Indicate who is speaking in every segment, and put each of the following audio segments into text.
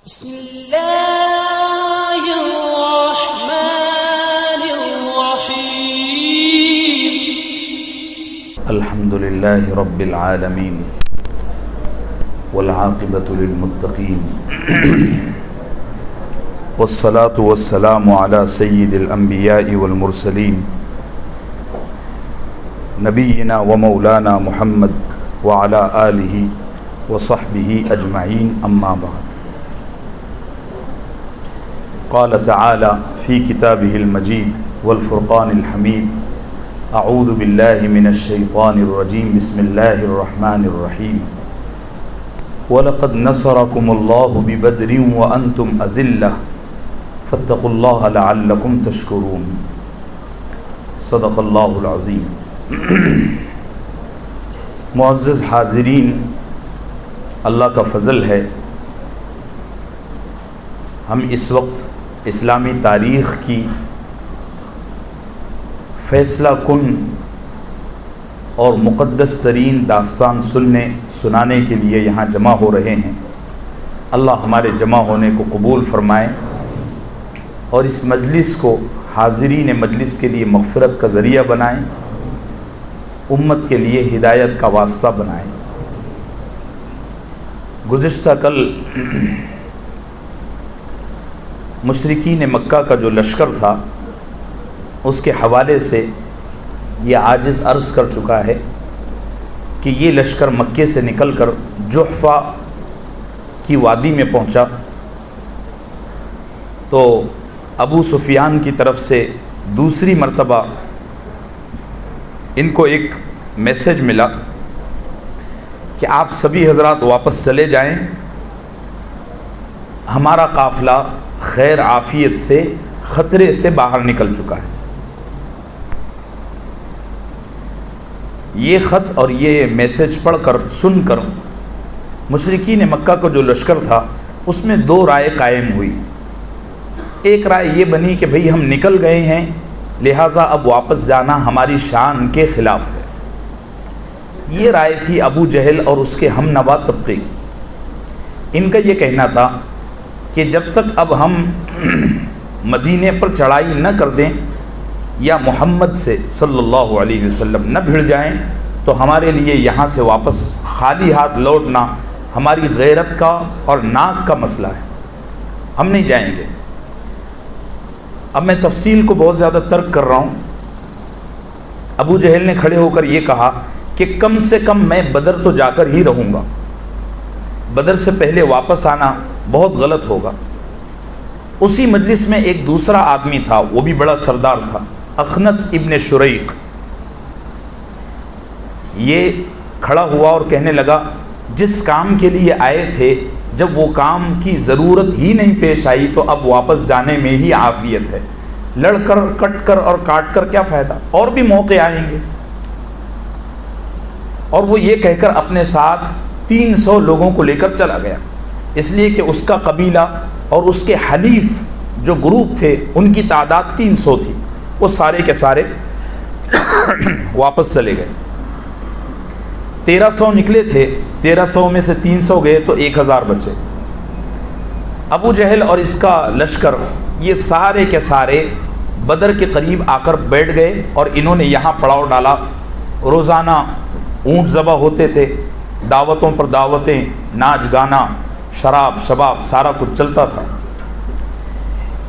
Speaker 1: بسم اللہ الرحمن الرحیم
Speaker 2: الحمد للہ رب العالمین والعاقبۃ للمتقین والصلاة والسلام علی سید الانبیاء والمرسلین نبینا ومولانا محمد وعلی آلہ وصحبہ اجمعین اما بعد قال تعالی فی کتابہ المجید والفرقان الحمید اعوذ باللہ من الشیطان الرجیم بسم اللہ الرحمن الرحیم وَلَقَدْ نَصَرَكُمُ اللَّهُ بِبَدْرٍ وَأَنْتُمْ أَذِلَّةٌ فَاتَّقُوا اللَّهَ لَعَلَّكُمْ تَشْكُرُونَ صدق اللہ العظیم۔ معزز حاضرین، اللہ کا فضل ہے ہم اس وقت اسلامی تاریخ کی فیصلہ کن اور مقدس ترین داستان سنانے کے لیے یہاں جمع ہو رہے ہیں۔ اللہ ہمارے جمع ہونے کو قبول فرمائے اور اس مجلس کو حاضرین مجلس کے لیے مغفرت کا ذریعہ بنائیں، امت کے لیے ہدایت کا واسطہ بنائیں۔ گزشتہ کل مشرکین مکہ کا جو لشکر تھا اس کے حوالے سے یہ عاجز عرض کر چکا ہے کہ یہ لشکر مکے سے نکل کر جحفہ کی وادی میں پہنچا تو ابو سفیان کی طرف سے دوسری مرتبہ ان کو ایک میسج ملا کہ آپ سبھی حضرات واپس چلے جائیں، ہمارا قافلہ خیر عافیت سے خطرے سے باہر نکل چکا ہے۔ یہ خط اور یہ میسج پڑھ کر سن کر مشرکین مکہ کا جو لشکر تھا اس میں دو رائے قائم ہوئی۔ ایک رائے یہ بنی کہ بھئی ہم نکل گئے ہیں لہٰذا اب واپس جانا ہماری شان کے خلاف ہے۔ یہ رائے تھی ابو جہل اور اس کے ہم نوا طبقے کی۔ ان کا یہ کہنا تھا کہ جب تک اب ہم مدینے پر چڑھائی نہ کر دیں یا محمد سے صلی اللہ علیہ وسلم نہ بھڑ جائیں تو ہمارے لیے یہاں سے واپس خالی ہاتھ لوٹنا ہماری غیرت کا اور ناک کا مسئلہ ہے، ہم نہیں جائیں گے۔ اب میں تفصیل کو بہت زیادہ ترک کر رہا ہوں۔ ابو جہل نے کھڑے ہو کر یہ کہا کہ کم سے کم میں بدر تو جا کر ہی رہوں گا، بدر سے پہلے واپس آنا بہت غلط ہوگا۔ اسی مجلس میں ایک دوسرا آدمی تھا، وہ بھی بڑا سردار تھا، اخنس ابن شریق۔ یہ کھڑا ہوا اور کہنے لگا جس کام کے لیے آئے تھے جب وہ کام کی ضرورت ہی نہیں پیش آئی تو اب واپس جانے میں ہی عافیت ہے، لڑ کر کٹ کر اور کاٹ کر کیا فائدہ، اور بھی موقع آئیں گے۔ اور وہ یہ کہہ کر اپنے ساتھ 300 لوگوں کو لے کر چلا گیا، اس لیے کہ اس کا قبیلہ اور اس کے حلیف جو گروپ تھے ان کی تعداد 300 تھی، وہ سارے کے سارے واپس چلے گئے۔ 1300 نکلے تھے، 1300 میں سے 300 گئے تو 1000 بچے۔ ابو جہل اور اس کا لشکر یہ سارے کے سارے بدر کے قریب آ کر بیٹھ گئے اور انہوں نے یہاں پڑاؤ ڈالا۔ روزانہ اونٹ ذبح ہوتے تھے، دعوتوں پر دعوتیں، ناچ گانا، شراب شباب سارا کچھ چلتا تھا۔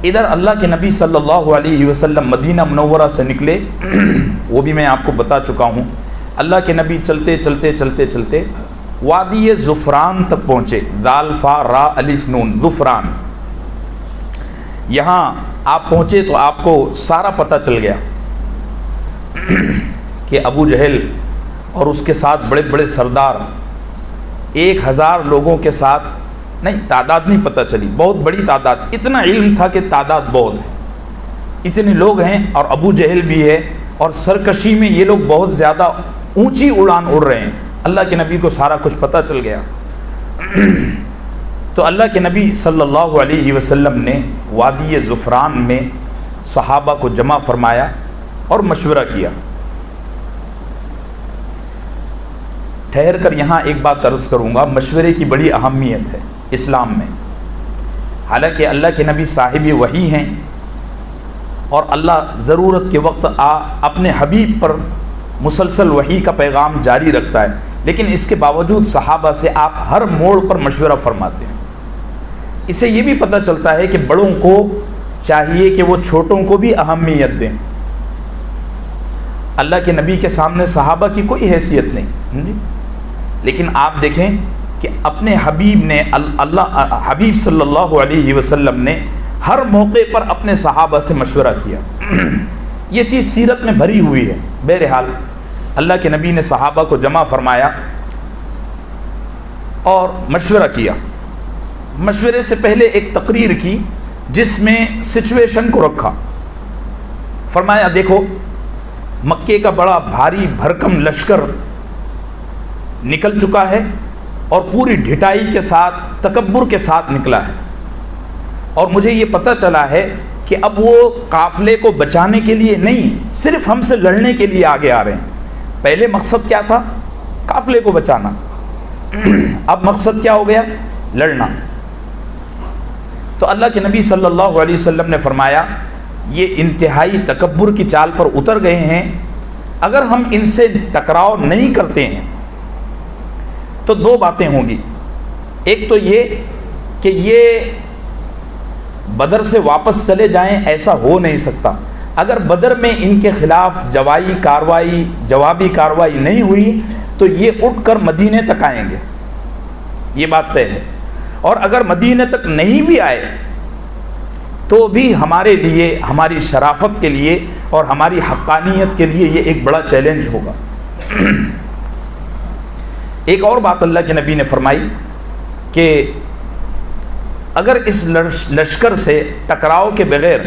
Speaker 2: ادھر اللہ کے نبی صلی اللہ علیہ وسلم مدینہ منورہ سے نکلے، وہ بھی میں آپ کو بتا چکا ہوں۔ اللہ کے نبی چلتے چلتے چلتے چلتے وادی ظفران تک پہنچے، دال فا را الف نون ظفران۔ یہاں آپ پہنچے تو آپ کو سارا پتہ چل گیا کہ ابو جہل اور اس کے ساتھ بڑے بڑے سردار 1000 لوگوں کے ساتھ، نہیں تعداد نہیں پتہ چلی، بہت بڑی تعداد، اتنا علم تھا کہ تعداد بہت ہے، اتنے لوگ ہیں اور ابو جہل بھی ہے اور سرکشی میں یہ لوگ بہت زیادہ اونچی اڑان اڑ رہے ہیں۔ اللہ کے نبی کو سارا کچھ پتہ چل گیا تو اللہ کے نبی صلی اللہ علیہ وسلم نے وادی ظفران میں صحابہ کو جمع فرمایا اور مشورہ کیا۔ ٹھہر کر یہاں ایک بات عرض کروں گا، مشورے کی بڑی اہمیت ہے اسلام میں۔ حالانکہ اللہ کے نبی صاحب وحی ہیں اور اللہ ضرورت کے وقت اپنے حبیب پر مسلسل وحی کا پیغام جاری رکھتا ہے، لیکن اس کے باوجود صحابہ سے آپ ہر موڑ پر مشورہ فرماتے ہیں۔ اس سے یہ بھی پتہ چلتا ہے کہ بڑوں کو چاہیے کہ وہ چھوٹوں کو بھی اہمیت دیں۔ اللہ کے نبی کے سامنے صحابہ کی کوئی حیثیت نہیں، لیکن آپ دیکھیں کہ اپنے حبیب نے حبیب صلی اللہ علیہ وسلم نے ہر موقع پر اپنے صحابہ سے مشورہ کیا۔ یہ چیز سیرت میں بھری ہوئی ہے۔ بہرحال اللہ کے نبی نے صحابہ کو جمع فرمایا اور مشورہ کیا۔ مشورے سے پہلے ایک تقریر کی جس میں سچویشن کو رکھا۔ فرمایا دیکھو، مکے کا بڑا بھاری بھرکم لشکر نکل چکا ہے اور پوری ڈھٹائی کے ساتھ، تکبر کے ساتھ نکلا ہے، اور مجھے یہ پتہ چلا ہے کہ اب وہ قافلے کو بچانے کے لیے نہیں، صرف ہم سے لڑنے کے لیے آگے آ رہے ہیں۔ پہلے مقصد کیا تھا؟ قافلے کو بچانا۔ اب مقصد کیا ہو گیا؟ لڑنا۔ تو اللہ کے نبی صلی اللہ علیہ وسلم نے فرمایا یہ انتہائی تکبر کی چال پر اتر گئے ہیں، اگر ہم ان سے ٹکراؤ نہیں کرتے ہیں تو دو باتیں ہوں گی۔ ایک تو یہ کہ یہ بدر سے واپس چلے جائیں، ایسا ہو نہیں سکتا۔ اگر بدر میں ان کے خلاف جوابی کارروائی نہیں ہوئی تو یہ اٹھ کر مدینے تک آئیں گے، یہ بات طے ہے۔ اور اگر مدینے تک نہیں بھی آئے تو بھی ہمارے لیے، ہماری شرافت کے لیے اور ہماری حقانیت کے لیے یہ ایک بڑا چیلنج ہوگا۔ ایک اور بات اللہ کے نبی نے فرمائی کہ اگر اس لشکر سے ٹکراؤ کے بغیر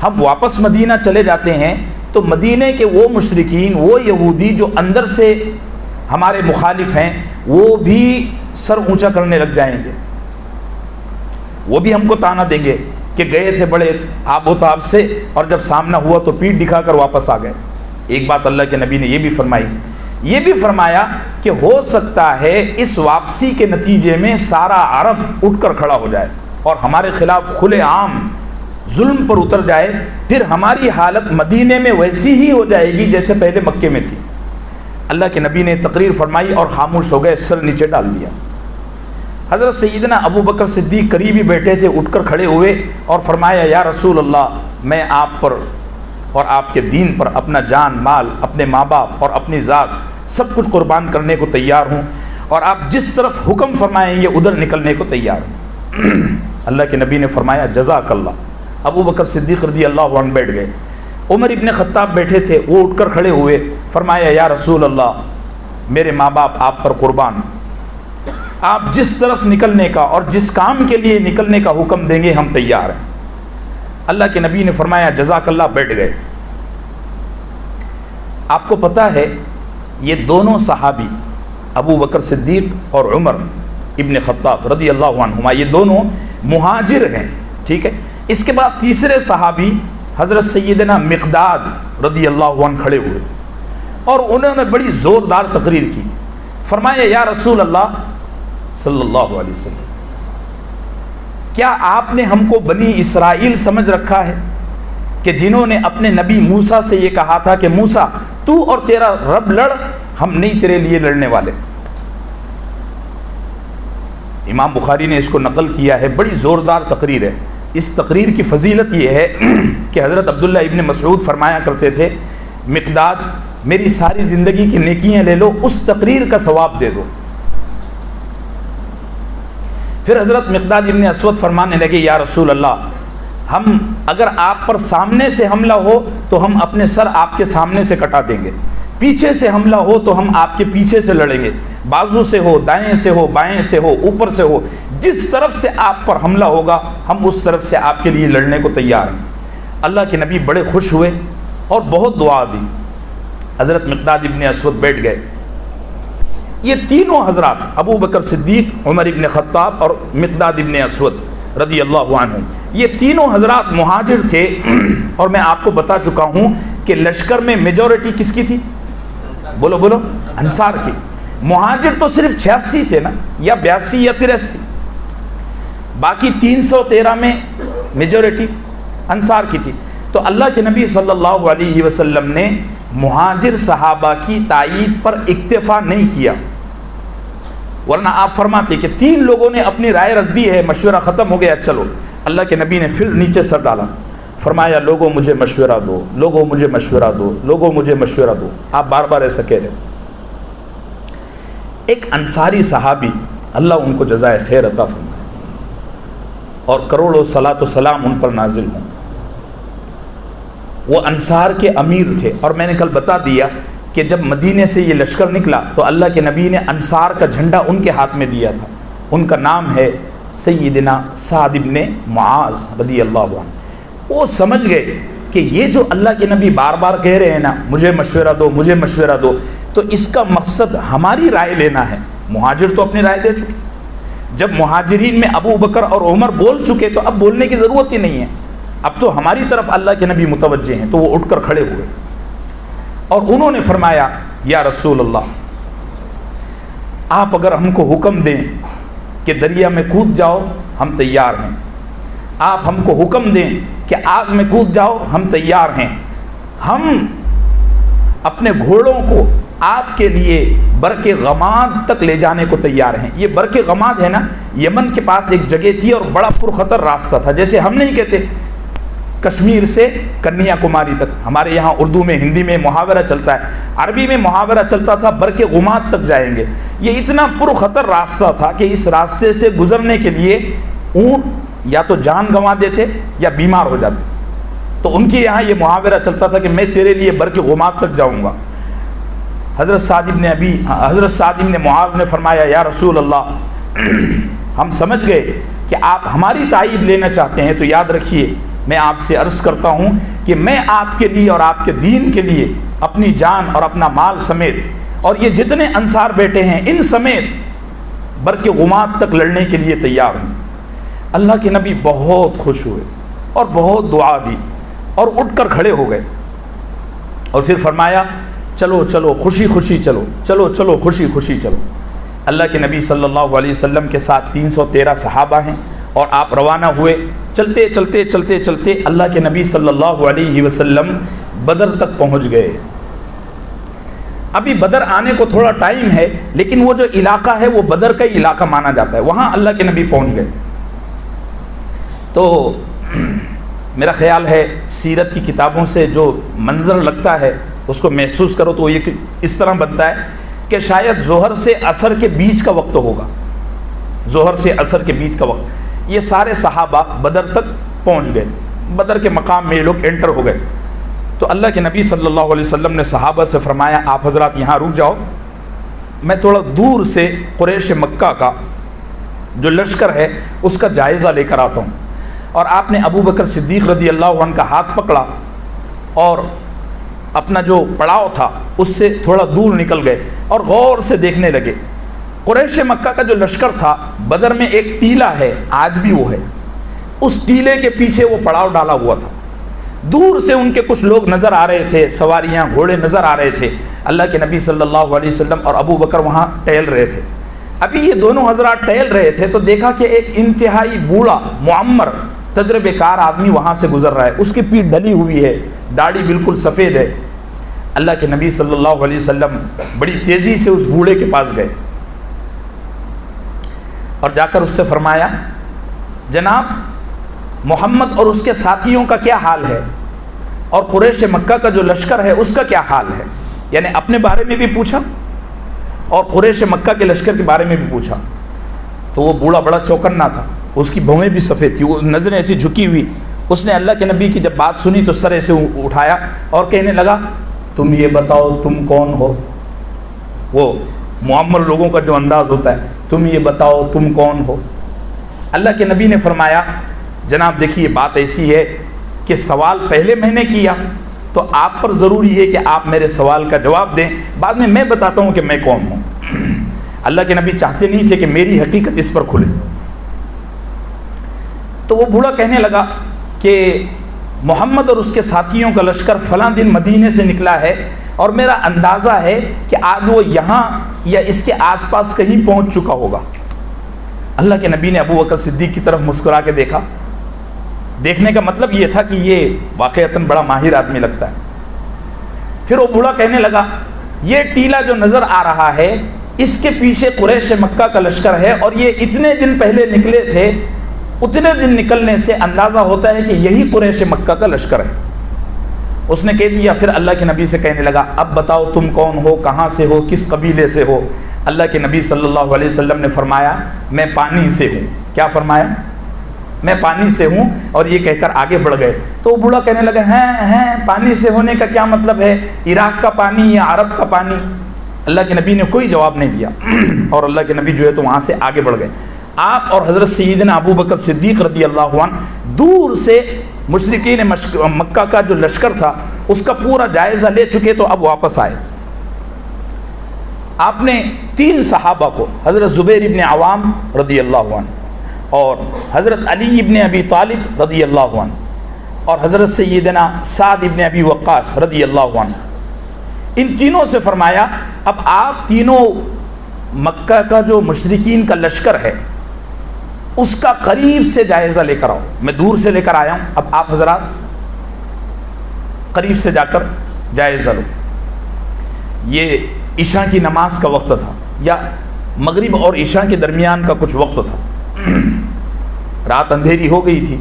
Speaker 2: ہم واپس مدینہ چلے جاتے ہیں تو مدینے کے وہ مشرکین، وہ یہودی جو اندر سے ہمارے مخالف ہیں، وہ بھی سر اونچا کرنے لگ جائیں گے، وہ بھی ہم کو تانا دیں گے کہ گئے تھے بڑے آب و تاب سے اور جب سامنا ہوا تو پیٹھ دکھا کر واپس آ گئے۔ ایک بات اللہ کے نبی نے یہ بھی فرمائی، یہ بھی فرمایا کہ ہو سکتا ہے اس واپسی کے نتیجے میں سارا عرب اٹھ کر کھڑا ہو جائے اور ہمارے خلاف کھلے عام ظلم پر اتر جائے، پھر ہماری حالت مدینے میں ویسی ہی ہو جائے گی جیسے پہلے مکے میں تھی۔ اللہ کے نبی نے تقریر فرمائی اور خاموش ہو گئے، سر نیچے ڈال دیا۔ حضرت سیدنا ابو بکر صدیق قریب ہی بیٹھے تھے، اٹھ کر کھڑے ہوئے اور فرمایا یا رسول اللہ، میں آپ پر اور آپ کے دین پر اپنا جان مال، اپنے ماں باپ اور اپنی ذات سب کچھ قربان کرنے کو تیار ہوں، اور آپ جس طرف حکم فرمائیں گے ادھر نکلنے کو تیار ہوں۔ اللہ کے نبی نے فرمایا جزاک اللہ۔ ابو بکر صدیق رضی اللہ عنہ بیٹھ گئے، عمر ابن خطاب بیٹھے تھے، وہ اٹھ کر کھڑے ہوئے، فرمایا یا رسول اللہ، میرے ماں باپ آپ پر قربان، آپ جس طرف نکلنے کا اور جس کام کے لیے نکلنے کا حکم دیں گے ہم تیار ہیں۔ اللہ کے نبی نے فرمایا جزاک اللہ، بیٹھ گئے۔ آپ کو پتہ ہے یہ دونوں صحابی ابو بکر صدیق اور عمر ابن خطاب رضی اللہ عنہما، یہ دونوں مہاجر ہیں، ٹھیک ہے۔ اس کے بعد تیسرے صحابی حضرت سیدنا مقداد رضی اللہ عنہ کھڑے ہوئے اور انہوں نے بڑی زوردار تقریر کی۔ فرمایا یا رسول اللہ صلی اللہ علیہ وسلم، کیا آپ نے ہم کو بنی اسرائیل سمجھ رکھا ہے کہ جنہوں نے اپنے نبی موسیٰ سے یہ کہا تھا کہ موسیٰ تو اور تیرا رب لڑ، ہم نہیں تیرے لیے لڑنے والے۔ امام بخاری نے اس کو نقل کیا ہے، بڑی زوردار تقریر ہے۔ اس تقریر کی فضیلت یہ ہے کہ حضرت عبداللہ ابن مسعود فرمایا کرتے تھے مقداد میری ساری زندگی کی نیکیاں لے لو، اس تقریر کا ثواب دے دو۔ پھر حضرت مقداد ابن اسود فرمانے لگے یا رسول اللہ، ہم اگر آپ پر سامنے سے حملہ ہو تو ہم اپنے سر آپ کے سامنے سے کٹا دیں گے، پیچھے سے حملہ ہو تو ہم آپ کے پیچھے سے لڑیں گے، بازو سے ہو، دائیں سے ہو، بائیں سے ہو، اوپر سے ہو، جس طرف سے آپ پر حملہ ہوگا ہم اس طرف سے آپ کے لیے لڑنے کو تیار ہیں۔ اللہ کے نبی بڑے خوش ہوئے اور بہت دعا دی۔ حضرت مقداد ابن اسود بیٹھ گئے۔ یہ تینوں حضرات ابو بکر صدیق، عمر ابن خطاب اور مقداد ابن اسود رضی اللہ عنہ، یہ تینوں حضرات مہاجر تھے، اور میں آپ کو بتا چکا ہوں کہ لشکر میں میجورٹی کس کی تھی؟ بولو بولو، انصار کی۔ مہاجر تو صرف 86 تھے نا، یا 82 یا 83۔ باقی 313 میں میجورٹی انصار کی تھی۔ تو اللہ کے نبی صلی اللہ علیہ وسلم نے مہاجر صحابہ کی تائید پر اکتفا نہیں کیا، ورنہ آپ فرماتے کہ 3 لوگوں نے اپنی رائے رکھ دی ہے، مشورہ ختم ہو گیا، چلو۔ اللہ کے نبی نے پھر نیچے سر ڈالا، فرمایا لوگوں مجھے مشورہ دو، لوگوں مجھے مشورہ دو، لوگوں مجھے مشورہ دو۔ آپ بار بار ایسا کہہ رہے تھے۔ ایک انصاری صحابی، اللہ ان کو جزائے خیر عطا فرمائے اور کروڑوں صلاۃ و سلام ان پر نازل ہوں، وہ انصار کے امیر تھے، اور میں نے کل بتا دیا کہ جب مدینے سے یہ لشکر نکلا تو اللہ کے نبی نے انصار کا جھنڈا ان کے ہاتھ میں دیا تھا۔ ان کا نام ہے سیدنا سعد بن معاذ رضی اللہ عنہ۔ وہ سمجھ گئے کہ یہ جو اللہ کے نبی بار بار کہہ رہے ہیں نا مجھے مشورہ دو، مجھے مشورہ دو، تو اس کا مقصد ہماری رائے لینا ہے۔ مہاجر تو اپنی رائے دے چکے، جب مہاجرین میں ابو بکر اور عمر بول چکے تو اب بولنے کی ضرورت ہی نہیں ہے، اب تو ہماری طرف اللہ کے نبی متوجہ ہیں۔ تو وہ اٹھ کر کھڑے ہوئے اور انہوں نے فرمایا یا رسول اللہ، آپ اگر ہم کو حکم دیں کہ دریا میں کود جاؤ ہم تیار ہیں، آپ ہم کو حکم دیں کہ آگ میں کود جاؤ ہم تیار ہیں، ہم اپنے گھوڑوں کو آپ کے لیے برق غماد تک لے جانے کو تیار ہیں۔ یہ برق غماد ہے نا، یمن کے پاس ایک جگہ تھی اور بڑا پرخطر راستہ تھا، جیسے ہم نہیں کہتے کشمیر سے کنیا کماری تک، ہمارے یہاں اردو میں ہندی میں محاورہ چلتا ہے، عربی میں محاورہ چلتا تھا برق غماد تک جائیں گے۔ یہ اتنا پرخطر راستہ تھا کہ اس راستے سے گزرنے کے لیے اونٹ یا تو جان گنوا دیتے یا بیمار ہو جاتے، تو ان کے یہاں یہ محاورہ چلتا تھا کہ میں تیرے لیے برق غماد تک جاؤں گا۔ حضرت سعد بن معاذ نے فرمایا یا رسول اللہ، ہم سمجھ گئے کہ آپ ہماری تائید لینا چاہتے ہیں، تو یاد رکھیے میں آپ سے عرض کرتا ہوں کہ میں آپ کے لیے اور آپ کے دین کے لیے اپنی جان اور اپنا مال سمیت اور یہ جتنے انصار بیٹے ہیں ان سمیت برق غماد تک لڑنے کے لیے تیار ہوں۔ اللہ کے نبی بہت خوش ہوئے اور بہت دعا دی اور اٹھ کر کھڑے ہو گئے اور پھر فرمایا چلو چلو خوشی خوشی چلو، چلو چلو خوشی خوشی چلو۔ اللہ کے نبی صلی اللہ علیہ وسلم کے ساتھ 313 صحابہ ہیں اور آپ روانہ ہوئے۔ چلتے چلتے چلتے چلتے اللہ کے نبی صلی اللہ علیہ وسلم بدر تک پہنچ گئے۔ ابھی بدر آنے کو تھوڑا ٹائم ہے، لیکن وہ جو علاقہ ہے وہ بدر کا ہی علاقہ مانا جاتا ہے، وہاں اللہ کے نبی پہنچ گئے۔ تو میرا خیال ہے سیرت کی کتابوں سے جو منظر لگتا ہے اس کو محسوس کرو تو یہ اس طرح بنتا ہے کہ شاید ظہر سے عصر کے بیچ کا وقت ہوگا، ظہر سے عصر کے بیچ کا وقت۔ یہ سارے صحابہ بدر تک پہنچ گئے، بدر کے مقام میں یہ لوگ انٹر ہو گئے۔ تو اللہ کے نبی صلی اللہ علیہ وسلم نے صحابہ سے فرمایا آپ حضرات یہاں رک جاؤ، میں تھوڑا دور سے قریش مکہ کا جو لشکر ہے اس کا جائزہ لے کر آتا ہوں۔ اور آپ نے ابو بکر صدیق رضی اللہ عنہ کا ہاتھ پکڑا اور اپنا جو پڑاؤ تھا اس سے تھوڑا دور نکل گئے اور غور سے دیکھنے لگے۔ قریش مکہ کا جو لشکر تھا، بدر میں ایک ٹیلہ ہے، آج بھی وہ ہے، اس ٹیلے کے پیچھے وہ پڑاؤ ڈالا ہوا تھا۔ دور سے ان کے کچھ لوگ نظر آ رہے تھے، سواریاں گھوڑے نظر آ رہے تھے۔ اللہ کے نبی صلی اللہ علیہ وسلم اور ابو بکر وہاں ٹہل رہے تھے۔ ابھی یہ دونوں حضرات ٹہل رہے تھے تو دیکھا کہ ایک انتہائی بوڑھا معمر تجربے کار آدمی وہاں سے گزر رہا ہے، اس کی پیٹھ ڈھلی ہوئی ہے، داڑھی بالکل سفید ہے۔ اللہ کے نبی صلی اللہ علیہ وسلم بڑی تیزی سے اس بوڑھے کے پاس گئے اور جا کر اس سے فرمایا جناب محمد اور اس کے ساتھیوں کا کیا حال ہے، اور قریش مکہ کا جو لشکر ہے اس کا کیا حال ہے؟ یعنی اپنے بارے میں بھی پوچھا اور قریش مکہ کے لشکر کے بارے میں بھی پوچھا۔ تو وہ بوڑھا بڑا چوکنا تھا، اس کی بھویں بھی سفید تھی، وہ نظریں ایسی جھکی ہوئی۔ اس نے اللہ کے نبی کی جب بات سنی تو سر ایسے اٹھایا اور کہنے لگا تم یہ بتاؤ تم کون ہو؟ وہ معمر لوگوں کا جو انداز ہوتا ہے، تم یہ بتاؤ تم کون ہو؟ اللہ کے نبی نے فرمایا جناب دیکھیے بات ایسی ہے کہ سوال پہلے میں نے کیا تو آپ پر ضروری ہے کہ آپ میرے سوال کا جواب دیں، بعد میں بتاتا ہوں کہ میں کون ہوں۔ اللہ کے نبی چاہتے نہیں تھے کہ میری حقیقت اس پر کھلے۔ تو وہ بوڑھا کہنے لگا کہ محمد اور اس کے ساتھیوں کا لشکر فلاں دن مدینے سے نکلا ہے اور میرا اندازہ ہے کہ آج وہ یہاں یا اس کے آس پاس کہیں پہنچ چکا ہوگا۔ اللہ کے نبی نے ابو بکر صدیق کی طرف مسکرا کے دیکھا. دیکھنے کا مطلب یہ تھا کہ یہ واقعتاً بڑا ماہر آدمی لگتا ہے. پھر وہ بوڑھا کہنے لگا یہ ٹیلا جو نظر آ رہا ہے اس کے پیچھے قریش مکہ کا لشکر ہے اور یہ اتنے دن پہلے نکلے تھے. اتنے دن نکلنے سے اندازہ ہوتا ہے کہ یہی قریش مکہ کا لشکر ہے. اس نے کہہ دیا. پھر اللہ کے نبی سے کہنے لگا اب بتاؤ تم کون ہو, کہاں سے ہو, کس قبیلے سے ہو. اللہ کے نبی صلی اللہ علیہ وسلم نے فرمایا میں پانی سے ہوں. کیا فرمایا؟ میں پانی سے ہوں. اور یہ کہہ کر آگے بڑھ گئے. تو وہ بوڑھا کہنے لگا ہیں پانی سے ہونے کا کیا مطلب ہے؟ عراق کا پانی یا عرب کا پانی؟ اللہ کے نبی نے کوئی جواب نہیں دیا اور اللہ کے نبی جو ہے تو وہاں سے آگے بڑھ گئے. آپ اور حضرت سیدنا ابو بکر صدیق رضی اللہ عنہ دور سے مشرکین مکہ کا جو لشکر تھا اس کا پورا جائزہ لے چکے تو اب واپس آئے. آپ نے 3 صحابہ کو, حضرت زبیر ابن عوام رضی اللہ عنہ اور حضرت علی ابن ابی طالب رضی اللہ عنہ اور حضرت سیدنا سعد ابن ابی وقاص رضی اللہ عنہ, ان تینوں سے فرمایا اب آپ تینوں مکہ کا جو مشرکین کا لشکر ہے اس کا قریب سے جائزہ لے کر آؤ. میں دور سے لے کر آیا ہوں, اب آپ حضرات قریب سے جا کر جائزہ لو. یہ عشاء کی نماز کا وقت تھا یا مغرب اور عشاء کے درمیان کا کچھ وقت تھا. رات اندھیری ہو گئی تھی.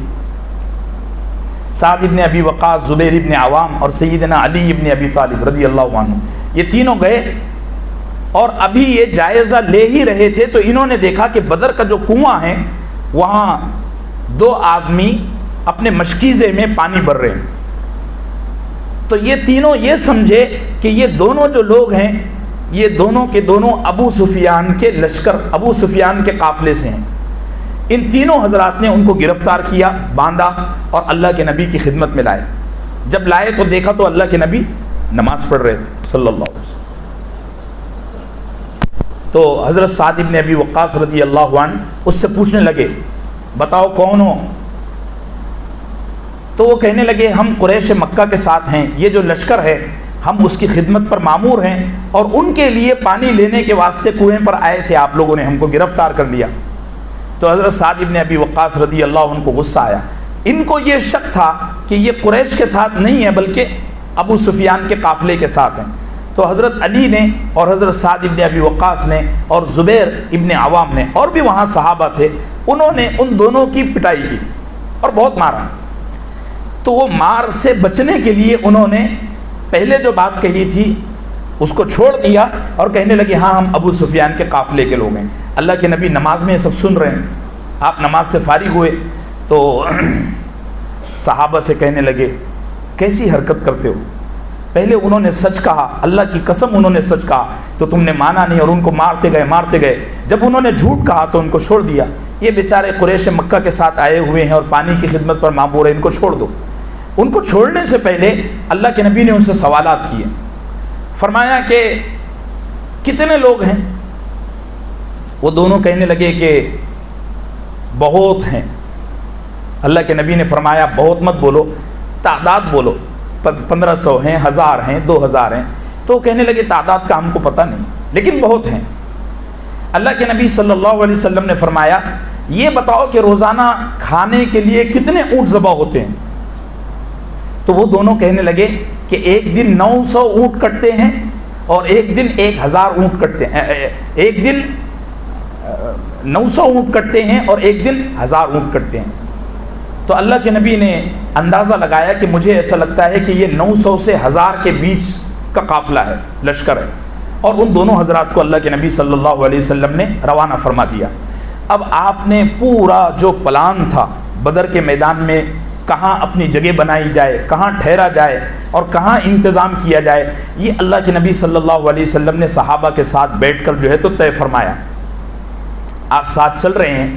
Speaker 2: سعد ابن ابی وقاص, زبیر ابن عوام اور سیدنا علی ابن ابی طالب رضی اللہ عنہ یہ تینوں گئے اور ابھی یہ جائزہ لے ہی رہے تھے تو انہوں نے دیکھا کہ بدر کا جو کنواں ہے وہاں 2 آدمی اپنے مشکیزے میں پانی بھر رہے ہیں. تو یہ تینوں یہ سمجھے کہ یہ دونوں جو لوگ ہیں یہ دونوں کے دونوں ابو سفیان کے لشکر, ابو سفیان کے قافلے سے ہیں. ان تینوں حضرات نے ان کو گرفتار کیا, باندھا اور اللہ کے نبی کی خدمت میں لائے. جب لائے تو دیکھا تو اللہ کے نبی نماز پڑھ رہے تھے صلی اللہ علیہ وسلم. تو حضرت سعد ابن ابی وقاص رضی اللہ عنہ اس سے پوچھنے لگے بتاؤ کون ہو؟ تو وہ کہنے لگے ہم قریش مکہ کے ساتھ ہیں, یہ جو لشکر ہے ہم اس کی خدمت پر مامور ہیں اور ان کے لیے پانی لینے کے واسطے کنویں پر آئے تھے, آپ لوگوں نے ہم کو گرفتار کر لیا. تو حضرت سعد ابن ابی وقاص رضی اللہ عنہ کو غصہ آیا. ان کو یہ شک تھا کہ یہ قریش کے ساتھ نہیں ہے بلکہ ابو سفیان کے قافلے کے ساتھ ہیں. تو حضرت علی نے اور حضرت سعد ابن ابی وقاص نے اور زبیر ابن عوام نے اور بھی وہاں صحابہ تھے, انہوں نے ان دونوں کی پٹائی کی اور بہت مارا. تو وہ مار سے بچنے کے لیے انہوں نے پہلے جو بات کہی تھی اس کو چھوڑ دیا اور کہنے لگے ہاں ہم ابو سفیان کے قافلے کے لوگ ہیں. اللہ کے نبی نماز میں یہ سب سن رہے ہیں. آپ نماز سے فارغ ہوئے تو صحابہ سے کہنے لگے کیسی حرکت کرتے ہو؟ پہلے انہوں نے سچ کہا, اللہ کی قسم انہوں نے سچ کہا تو تم نے مانا نہیں اور ان کو مارتے گئے. جب انہوں نے جھوٹ کہا تو ان کو چھوڑ دیا. یہ بیچارے قریش مکہ کے ساتھ آئے ہوئے ہیں اور پانی کی خدمت پر مامور ہیں, ان کو چھوڑ دو. ان کو چھوڑنے سے پہلے اللہ کے نبی نے ان سے سوالات کیے. فرمایا کہ کتنے لوگ ہیں؟ وہ دونوں کہنے لگے کہ بہت ہیں. اللہ کے نبی نے فرمایا بہت مت بولو, تعداد بولو. 1500 ہیں, 1000 ہیں, 2000 ہیں. تو کہنے لگے تعداد کا ہم کو پتہ نہیں لیکن بہت ہیں. اللہ کے نبی صلی اللہ علیہ وسلم نے فرمایا یہ بتاؤ کہ روزانہ کھانے کے لیے کتنے اونٹ ذبح ہوتے ہیں؟ تو وہ دونوں کہنے لگے کہ ایک دن 900 اونٹ کٹتے ہیں اور ایک دن 1000 اونٹ کٹتے ہیں. ایک دن 900 اونٹ کٹتے ہیں اور ایک دن 1000 اونٹ کٹتے ہیں. تو اللہ کے نبی نے اندازہ لگایا کہ مجھے ایسا لگتا ہے کہ یہ 900 سے 1000 کے بیچ کا قافلہ ہے, لشکر ہے. اور ان دونوں حضرات کو اللہ کے نبی صلی اللہ علیہ وسلم نے روانہ فرما دیا. اب آپ نے پورا جو پلان تھا بدر کے میدان میں کہاں اپنی جگہ بنائی جائے, کہاں ٹھہرا جائے اور کہاں انتظام کیا جائے, یہ اللہ کے نبی صلی اللہ علیہ وسلم نے صحابہ کے ساتھ بیٹھ کر جو ہے تو طے فرمایا. آپ ساتھ چل رہے ہیں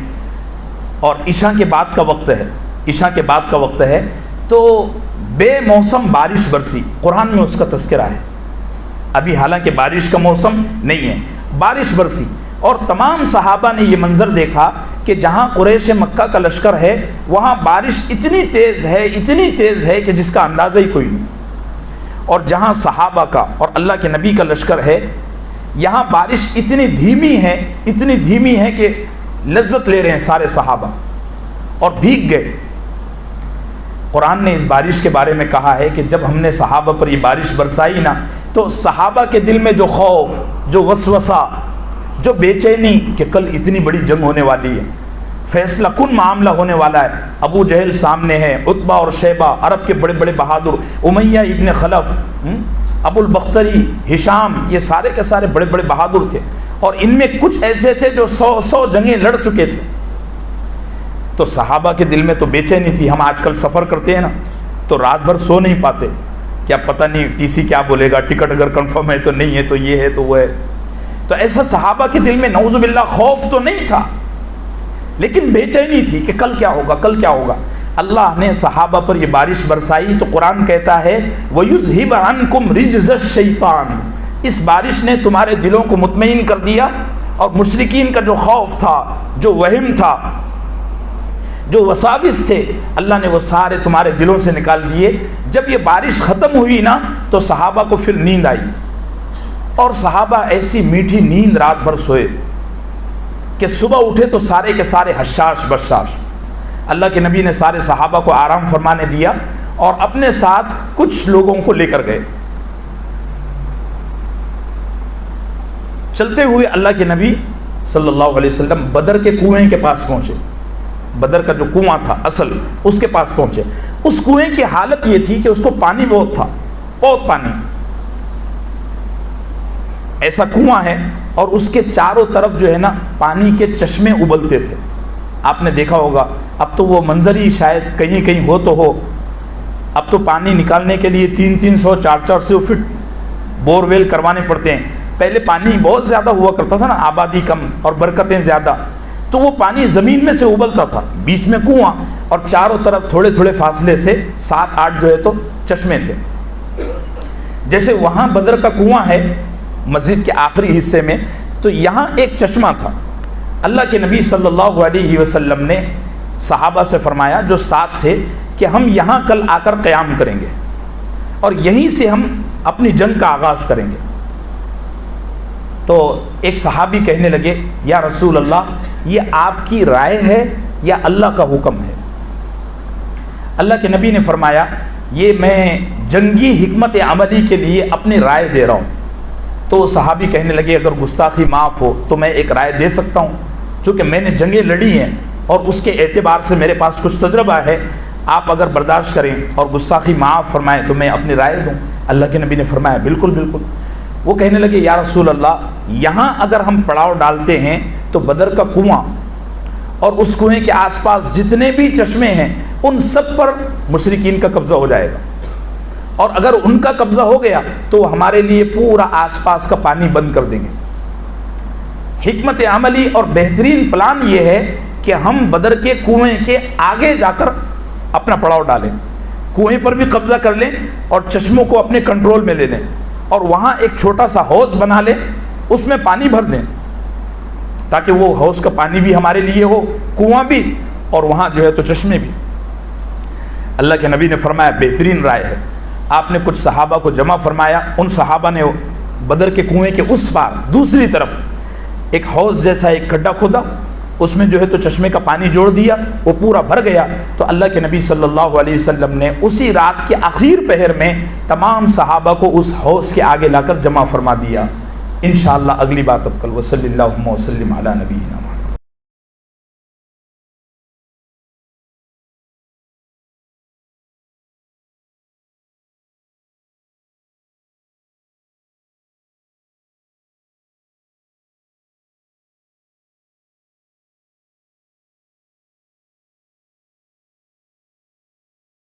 Speaker 2: اور عشاء کے بعد کا وقت ہے, عشاء کے بعد کا وقت ہے تو بے موسم بارش برسی. قرآن میں اس کا تذکرہ ہے. ابھی حالانکہ بارش کا موسم نہیں ہے, بارش برسی اور تمام صحابہ نے یہ منظر دیکھا کہ جہاں قریش مکہ کا لشکر ہے وہاں بارش اتنی تیز ہے کہ جس کا اندازہ ہی کوئی نہیں. اور جہاں صحابہ کا اور اللہ کے نبی کا لشکر ہے یہاں بارش اتنی دھیمی ہے کہ لذت لے رہے ہیں سارے صحابہ اور بھیگ گئے۔ قرآن نے اس بارش کے بارے میں کہا ہے کہ جب ہم نے صحابہ پر یہ بارش برسائی نا تو صحابہ کے دل میں جو خوف، جو وسوسہ، جو بے چینی کہ کل اتنی بڑی جنگ ہونے والی ہے، فیصلہ کن معاملہ ہونے والا ہے، ابو جہل سامنے ہے، عتبہ اور شیبہ عرب کے بڑے بڑے بہادر، امیہ ابن خلف، ابو البختری، ہشام، یہ سارے کے سارے بڑے بڑے بہادر تھے، اور ان میں کچھ ایسے تھے جو 100 جنگیں لڑ چکے تھے۔ تو صحابہ کے دل میں تو بے چینی تھی۔ ہم آج کل سفر کرتے ہیں نا تو رات بھر سو نہیں پاتے، کیا پتہ نہیں ٹی سی کیا بولے گا، ٹکٹ اگر کنفرم ہے تو نہیں ہے، تو یہ ہے تو وہ ہے۔ تو ایسا صحابہ کے دل میں نعوذ باللہ خوف تو نہیں تھا، لیکن بے چینی تھی کہ کل کیا ہوگا، کل کیا ہوگا۔ اللہ نے صحابہ پر یہ بارش برسائی تو قرآن کہتا ہے وَيُذْهِبَ عَنْكُمْ رِجْزَ الشَّيْطَانِ، اس بارش نے تمہارے دلوں کو مطمئن کر دیا، اور مشرکین کا جو خوف تھا، جو وہم تھا، جو وساوس تھے، اللہ نے وہ سارے تمہارے دلوں سے نکال دیے۔ جب یہ بارش ختم ہوئی نا تو صحابہ کو پھر نیند آئی، اور صحابہ ایسی میٹھی نیند رات بھر سوئے کہ صبح اٹھے تو سارے کے سارے حشاش بشاش۔ اللہ کے نبی نے سارے صحابہ کو آرام فرمانے دیا اور اپنے ساتھ کچھ لوگوں کو لے کر گئے۔ چلتے ہوئے اللہ کے نبی صلی اللہ علیہ وسلم بدر کے کنویں کے پاس پہنچے۔ بدر کا جو کنواں تھا اصل، اس کے پاس پہنچے۔ اس کنویں کی حالت یہ تھی کہ اس کو پانی بہت تھا، بہت پانی، ایسا کنواں ہے، اور اس کے چاروں طرف جو ہے نا پانی کے چشمے ابلتے تھے۔ آپ نے دیکھا ہوگا، اب تو وہ منظر ہی شاید کہیں کہیں ہو تو ہو، اب تو پانی نکالنے کے لیے 300 400 فٹ بور ویل کروانے پڑتے ہیں۔ پہلے پانی بہت زیادہ ہوا کرتا تھا نا، آبادی کم اور برکتیں زیادہ، تو وہ پانی زمین میں سے ابلتا تھا، بیچ میں کنواں، اور چاروں طرف تھوڑے تھوڑے فاصلے سے 7-8 جو ہے تو چشمے تھے۔ جیسے وہاں بدر کا کنواں ہے مسجد کے آخری حصے میں، تو یہاں ایک چشمہ تھا۔ اللہ کے نبی صلی اللہ علیہ وسلم نے صحابہ سے فرمایا جو ساتھ تھے کہ ہم یہاں کل آ کر قیام کریں گے، اور یہیں سے ہم اپنی جنگ کا آغاز کریں گے۔ تو ایک صحابی کہنے لگے یا رسول اللہ، یہ آپ کی رائے ہے یا اللہ کا حکم ہے؟ اللہ کے نبی نے فرمایا یہ میں جنگی حکمت عملی کے لیے اپنی رائے دے رہا ہوں۔ تو صحابی کہنے لگے اگر گستاخی معاف ہو تو میں ایک رائے دے سکتا ہوں، چونکہ میں نے جنگیں لڑی ہیں اور اس کے اعتبار سے میرے پاس کچھ تجربہ ہے، آپ اگر برداشت کریں اور گستاخی معاف فرمائیں تو میں اپنی رائے دوں۔ اللہ کے نبی نے فرمایا بالکل بالکل۔ وہ کہنے لگے یا رسول اللہ، یہاں اگر ہم پڑاؤ ڈالتے ہیں تو بدر کا کنواں اور اس کنویں کے آس پاس جتنے بھی چشمے ہیں ان سب پر مشرکین کا قبضہ ہو جائے گا، اور اگر ان کا قبضہ ہو گیا تو وہ ہمارے لیے پورا آس پاس کا پانی بند کر دیں گے۔ حکمت عملی اور بہترین پلان یہ ہے کہ ہم بدر کے کنویں کے آگے جا کر اپنا پڑاؤ ڈالیں، کنویں پر بھی قبضہ کر لیں اور چشموں کو اپنے کنٹرول میں لے لیں، اور وہاں ایک چھوٹا سا حوض بنا لیں، اس میں پانی بھر دیں تاکہ وہ حوض کا پانی بھی ہمارے لیے ہو، کنواں بھی، اور وہاں جو ہے تو چشمے بھی۔ اللہ کے نبی نے فرمایا بہترین رائے ہے۔ آپ نے کچھ صحابہ کو جمع فرمایا، ان صحابہ نے بدر کے کنویں کے اس پار دوسری طرف ایک حوض جیسا ایک گڈھا کھودا، اس میں جو ہے تو چشمے کا پانی جوڑ دیا، وہ پورا بھر گیا۔ تو اللہ کے نبی صلی اللہ علیہ وسلم نے اسی رات کے آخر پہر میں تمام صحابہ کو اس حوض کے آگے لا کر جمع فرما دیا۔ انشاءاللہ اگلی بات اب کل۔ وصلی اللہ وسلم علی نبینا۔